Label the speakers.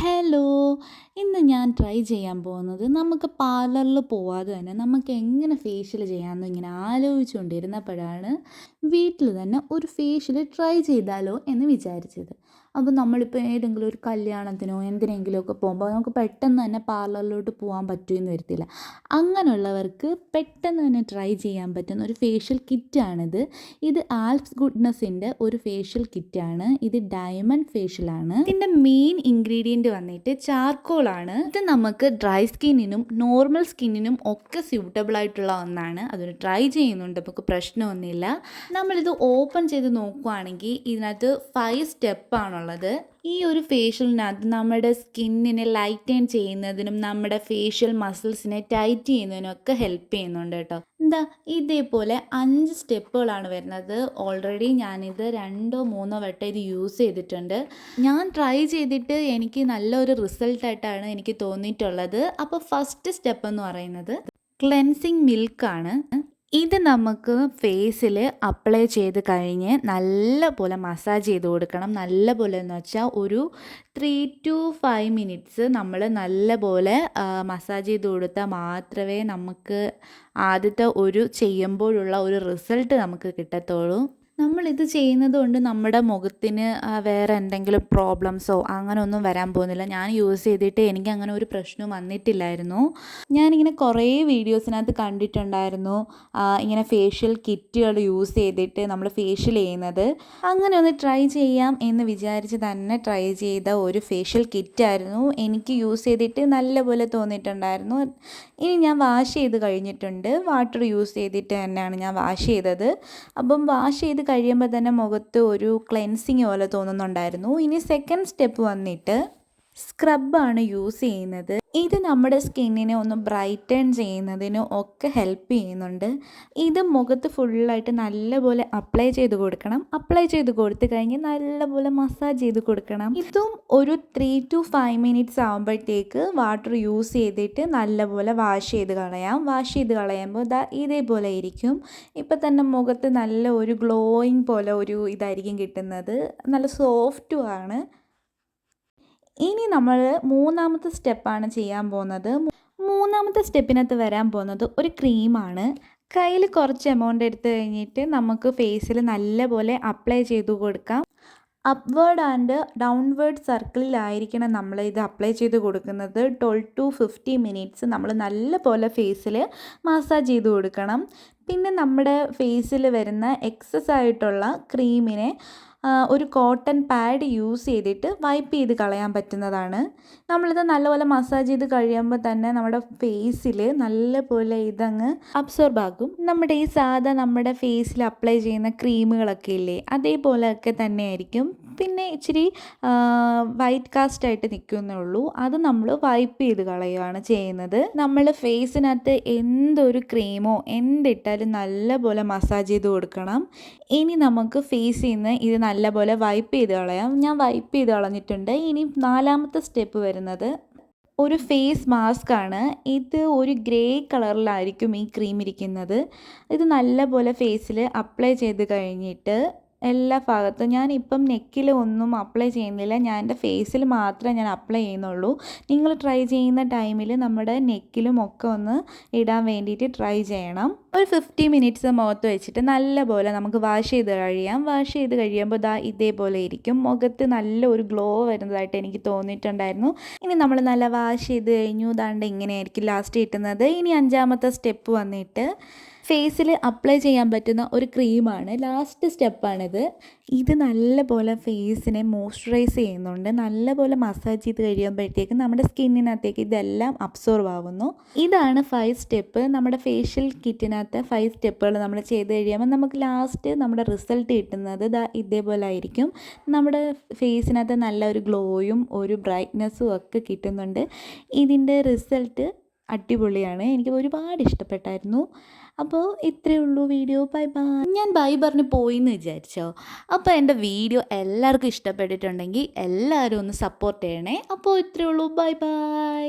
Speaker 1: Hello, ഇന്ന് ഞാൻ try ചെയ്യാൻ പോകുന്നത് നമുക്ക് പാർലറിൽ പോവാതെ തന്നെ നമുക്ക് എങ്ങനെ ഫേഷ്യൽ ചെയ്യാമെന്ന് ഇങ്ങനെ ആലോചിച്ചുകൊണ്ടിരുന്നപ്പോഴാണ് വീട്ടിൽ തന്നെ ഒരു ഫേഷ്യൽ ട്രൈ ചെയ്താലോ എന്ന് വിചാരിച്ചത്. അപ്പോൾ നമ്മളിപ്പോൾ ഏതെങ്കിലും ഒരു കല്യാണത്തിനോ എന്തിനെങ്കിലുമൊക്കെ പോകുമ്പോൾ നമുക്ക് പെട്ടെന്ന് തന്നെ പാർലറിലോട്ട് പോകാൻ പറ്റുമെന്ന് വരത്തില്ല. അങ്ങനെയുള്ളവർക്ക് പെട്ടെന്ന് തന്നെ ട്രൈ ചെയ്യാൻ പറ്റുന്ന ഒരു ഫേഷ്യൽ കിറ്റാണിത്. ഇത് ആൽപ്സ് ഗുഡ്നെസ്സിൻ്റെ ഒരു ഫേഷ്യൽ കിറ്റാണ്. ഇത് ഡയമണ്ട് ഫേഷ്യലാണ്. ഇതിൻ്റെ മെയിൻ ഇൻഗ്രീഡിയൻറ്റ് വന്നിട്ട് ചാർക്കോളാണ്. ഇത് നമുക്ക് ഡ്രൈ സ്കിന്നിനും നോർമൽ സ്കിന്നിനും ഒക്കെ സ്യൂട്ടബിൾ ആയിട്ടുള്ള ഒന്നാണ്. അതൊരു ട്രൈ ചെയ്യുന്നുണ്ട്, നമുക്ക് പ്രശ്നമൊന്നുമില്ല. നമ്മളിത് ഓപ്പൺ ചെയ്ത് നോക്കുകയാണെങ്കിൽ ഇതിനകത്ത് 5 സ്റ്റെപ്പാണുള്ളത്. ഈ ഒരു ഫേഷ്യലിനകത്ത് നമ്മുടെ സ്കിന്നിനെ ലൈറ്റൻ ചെയ്യുന്നതിനും നമ്മുടെ ഫേഷ്യൽ മസിൽസിനെ ടൈറ്റ് ചെയ്യുന്നതിനും ഒക്കെ ഹെൽപ്പ് ചെയ്യുന്നുണ്ട് കേട്ടോ. ഇതേപോലെ 5 സ്റ്റെപ്പുകളാണ് വരുന്നത്. ഓൾറെഡി ഞാനിത് 2-3 വട്ടം ഇത് യൂസ് ചെയ്തിട്ടുണ്ട്. ഞാൻ ട്രൈ ചെയ്തിട്ട് എനിക്ക് നല്ലൊരു റിസൾട്ടായിട്ടാണ് എനിക്ക് തോന്നിയിട്ടുള്ളത്. അപ്പോൾ ഫസ്റ്റ് സ്റ്റെപ്പ് എന്ന് പറയുന്നത് ക്ലെൻസിങ് മിൽക്കാണ്. ഇത് നമുക്ക് ഫേസിൽ അപ്ലൈ ചെയ്ത് കഴിഞ്ഞ് നല്ലപോലെ മസാജ് ചെയ്ത് കൊടുക്കണം. നല്ലപോലെ എന്ന് വെച്ചാൽ ഒരു 3 to 5 മിനിറ്റ്സ് നമ്മൾ നല്ലപോലെ മസാജ് ചെയ്ത് കൊടുത്താൽ മാത്രമേ നമുക്ക് ആദ്യത്തെ ഒരു ചെയ്യുമ്പോഴുള്ള ഒരു റിസൾട്ട് നമുക്ക് കിട്ടത്തുള്ളൂ. നമ്മളിത് ചെയ്യുന്നത് കൊണ്ട് നമ്മുടെ മുഖത്തിന് വേറെ എന്തെങ്കിലും പ്രോബ്ലംസോ അങ്ങനെ ഒന്നും വരാൻ പോകുന്നില്ല. ഞാൻ യൂസ് ചെയ്തിട്ട് എനിക്ക് അങ്ങനെ ഒരു പ്രശ്നവും വന്നിട്ടില്ലായിരുന്നു. ഞാനിങ്ങനെ കുറേ വീഡിയോസിനകത്ത് കണ്ടിട്ടുണ്ടായിരുന്നു ഇങ്ങനെ ഫേഷ്യൽ കിറ്റുകൾ യൂസ് ചെയ്തിട്ട് നമ്മൾ ഫേഷ്യൽ ചെയ്യുന്നത്. അങ്ങനെ ഒന്ന് ട്രൈ ചെയ്യാം എന്ന് വിചാരിച്ച് തന്നെ ട്രൈ ചെയ്ത ഒരു ഫേഷ്യൽ കിറ്റായിരുന്നു. എനിക്ക് യൂസ് ചെയ്തിട്ട് നല്ലപോലെ തോന്നിയിട്ടുണ്ടായിരുന്നു. ഇനി ഞാൻ വാഷ് ചെയ്ത് കഴിഞ്ഞിട്ടുണ്ട്. വാട്ടർ യൂസ് ചെയ്തിട്ട് തന്നെയാണ് ഞാൻ വാഷ് ചെയ്തത്. അപ്പം വാഷ് ചെയ്ത് കഴിയുമ്പോൾ തന്നെ മുഖത്ത് ഒരു ക്ലെൻസിങ് പോലെ തോന്നുന്നുണ്ടായിരുന്നു. ഇനി സെക്കൻഡ് സ്റ്റെപ്പ് വന്നിട്ട് സ്ക്രബാണ് യൂസ് ചെയ്യുന്നത്. ഇത് നമ്മുടെ സ്കിന്നിനെ ഒന്ന് ബ്രൈറ്റൻ ചെയ്യുന്നതിന് ഒക്കെ ഹെൽപ്പ് ചെയ്യുന്നുണ്ട്. ഇത് മുഖത്ത് ഫുള്ളായിട്ട് നല്ലപോലെ അപ്ലൈ ചെയ്ത് കൊടുക്കണം. അപ്ലൈ ചെയ്ത് കൊടുത്തു കഴിഞ്ഞ് നല്ലപോലെ മസാജ് ചെയ്ത് കൊടുക്കണം. ഇതും ഒരു 3 to 5 മിനിറ്റ്സ് ആകുമ്പോഴത്തേക്ക് വാട്ടർ യൂസ് ചെയ്തിട്ട് നല്ലപോലെ വാഷ് ചെയ്ത് കളയാം. വാഷ് ചെയ്ത് കളയുമ്പോൾ ഇതേപോലെ ഇരിക്കും. ഇപ്പം തന്നെ മുഖത്ത് നല്ല ഒരു ഗ്ലോയിങ് പോലെ ഒരു ഇതായിരിക്കും കിട്ടുന്നത്. നല്ല സോഫ്റ്റും ആണ്. ഇനി നമ്മൾ മൂന്നാമത്തെ സ്റ്റെപ്പാണ് ചെയ്യാൻ പോകുന്നത്. മൂന്നാമത്തെ സ്റ്റെപ്പിനകത്ത് വരാൻ പോകുന്നത് ഒരു ക്രീമാണ്. കയ്യിൽ കുറച്ച് എമൗണ്ട് എടുത്ത് കഴിഞ്ഞിട്ട് നമുക്ക് ഫേസിൽ നല്ലപോലെ അപ്ലൈ ചെയ്ത് കൊടുക്കാം. അപ്വേർഡ് ആൻഡ് ഡൗൺവേർഡ് സർക്കിളിലായിരിക്കണം നമ്മൾ ഇത് അപ്ലൈ ചെയ്ത് കൊടുക്കുന്നത്. 12 to 15 മിനിറ്റ്സ് നമ്മൾ നല്ലപോലെ ഫേസിൽ മസാജ് ചെയ്ത് കൊടുക്കണം. പിന്നെ നമ്മുടെ ഫേസിൽ വരുന്ന എക്സസ് ആയിട്ടുള്ള ക്രീമിനെ ഒരു കോട്ടൺ പാഡ് യൂസ് ചെയ്തിട്ട് വൈപ്പ് ചെയ്ത് കളയാൻ പറ്റുന്നതാണ്. നമ്മളിത് നല്ലപോലെ മസാജ് ചെയ്ത് കഴിയുമ്പോൾ തന്നെ നമ്മുടെ ഫേസിൽ നല്ലപോലെ ഇതങ്ങ് അബ്സോർബ് ആകും. നമ്മുടെ ഈ നമ്മുടെ ഫേസിൽ അപ്ലൈ ചെയ്യുന്ന ക്രീമുകളൊക്കെ ഇല്ലേ, അതേപോലെയൊക്കെ തന്നെയായിരിക്കും. പിന്നെ ഇച്ചിരി വൈറ്റ് കാസ്റ്റ് ആയിട്ട് നിൽക്കുന്നേ ഉള്ളൂ. അത് നമ്മൾ വൈപ്പ് ചെയ്ത് കളയുകയാണ് ചെയ്യുന്നത്. നമ്മൾ ഫേസിനകത്ത് എന്തൊരു ക്രീമോ എന്തിട്ടാലും നല്ലപോലെ മസാജ് ചെയ്ത് കൊടുക്കണം. ഇനി നമുക്ക് ഫേസിൽ നിന്ന് ഇത് നല്ലപോലെ വൈപ്പ് ചെയ്ത് കളയാം. ഞാൻ വൈപ്പ് ചെയ്ത് കളഞ്ഞിട്ടുണ്ട്. ഇനി നാലാമത്തെ സ്റ്റെപ്പ് വരുന്നത് ഒരു ഫേസ് മാസ്ക് ആണ്. ഇത് ഒരു ഗ്രേ കളറിലായിരിക്കും ഈ ക്രീം ഇരിക്കുന്നത്. ഇത് നല്ലപോലെ ഫേസിൽ അപ്ലൈ ചെയ്ത് കഴിഞ്ഞിട്ട് എല്ലാ ഭാഗത്തും, ഞാനിപ്പം നെക്കിൽ ഒന്നും അപ്ലൈ ചെയ്യുന്നില്ല, ഞാൻ എൻ്റെ ഫേസിൽ മാത്രമേ ഞാൻ അപ്ലൈ ചെയ്യുന്നുള്ളൂ. നിങ്ങൾ ട്രൈ ചെയ്യുന്ന ടൈമിൽ നമ്മുടെ നെക്കിലും ഒക്കെ ഒന്ന് ഇടാൻ വേണ്ടിയിട്ട് ട്രൈ ചെയ്യണം. ഒരു 50 മിനിറ്റ്സ് മുഖത്ത് വെച്ചിട്ട് നല്ലപോലെ നമുക്ക് വാഷ് ചെയ്ത് കഴിയാം. വാഷ് ചെയ്ത് കഴിയുമ്പോൾ ഇതേപോലെ ഇരിക്കും. മുഖത്ത് നല്ല ഒരു ഗ്ലോ വരുന്നതായിട്ട് എനിക്ക് തോന്നിയിട്ടുണ്ടായിരുന്നു. ഇനി നമ്മൾ നല്ല വാഷ് ചെയ്ത് കഴിഞ്ഞു. ഇങ്ങനെയായിരിക്കും ലാസ്റ്റ് കിട്ടുന്നത്. ഇനി അഞ്ചാമത്തെ സ്റ്റെപ്പ് വന്നിട്ട് ഫേസിൽ അപ്ലൈ ചെയ്യാൻ പറ്റുന്ന ഒരു ക്രീമാണ്. ലാസ്റ്റ് സ്റ്റെപ്പാണിത്. ഇത് നല്ലപോലെ ഫേസിനെ മോയ്സ്ചറൈസ് ചെയ്യുന്നുണ്ട്. നല്ലപോലെ മസാജ് ചെയ്ത് കഴിയുമ്പോഴത്തേക്കും നമ്മുടെ സ്കിന്നിനകത്തേക്ക് ഇതെല്ലാം അബ്സോർവ് ആവുന്നു. ഇതാണ് 5 സ്റ്റെപ്പ്. നമ്മുടെ ഫേഷ്യൽ കിറ്റിനകത്ത് 5 സ്റ്റെപ്പുകൾ നമ്മൾ ചെയ്ത് കഴിയുമ്പോൾ നമുക്ക് ലാസ്റ്റ് നമ്മുടെ റിസൾട്ട് കിട്ടുന്നത് ഇതേപോലെ ആയിരിക്കും. നമ്മുടെ ഫേസിനകത്ത് നല്ലൊരു ഗ്ലോയും ഒരു ബ്രൈറ്റ്നെസ്സും ഒക്കെ കിട്ടുന്നുണ്ട്. ഇതിൻ്റെ റിസൾട്ട് അടിപൊളിയാണ്. എനിക്ക് ഒരുപാട് ഇഷ്ടപ്പെട്ടായിരുന്നു. അപ്പോൾ ഇത്രയേ ഉള്ളൂ വീഡിയോ. Bye bye. ഞാൻ ബൈ പറഞ്ഞ് പോയിന്ന് വിചാരിച്ചോ? അപ്പോൾ എൻ്റെ വീഡിയോ എല്ലാവർക്കും ഇഷ്ടപ്പെട്ടിട്ടുണ്ടെങ്കിൽ എല്ലാവരും ഒന്ന് സപ്പോർട്ട് ചെയ്യണേ. അപ്പോൾ ഇത്രയേ ഉള്ളൂ. Bye bye.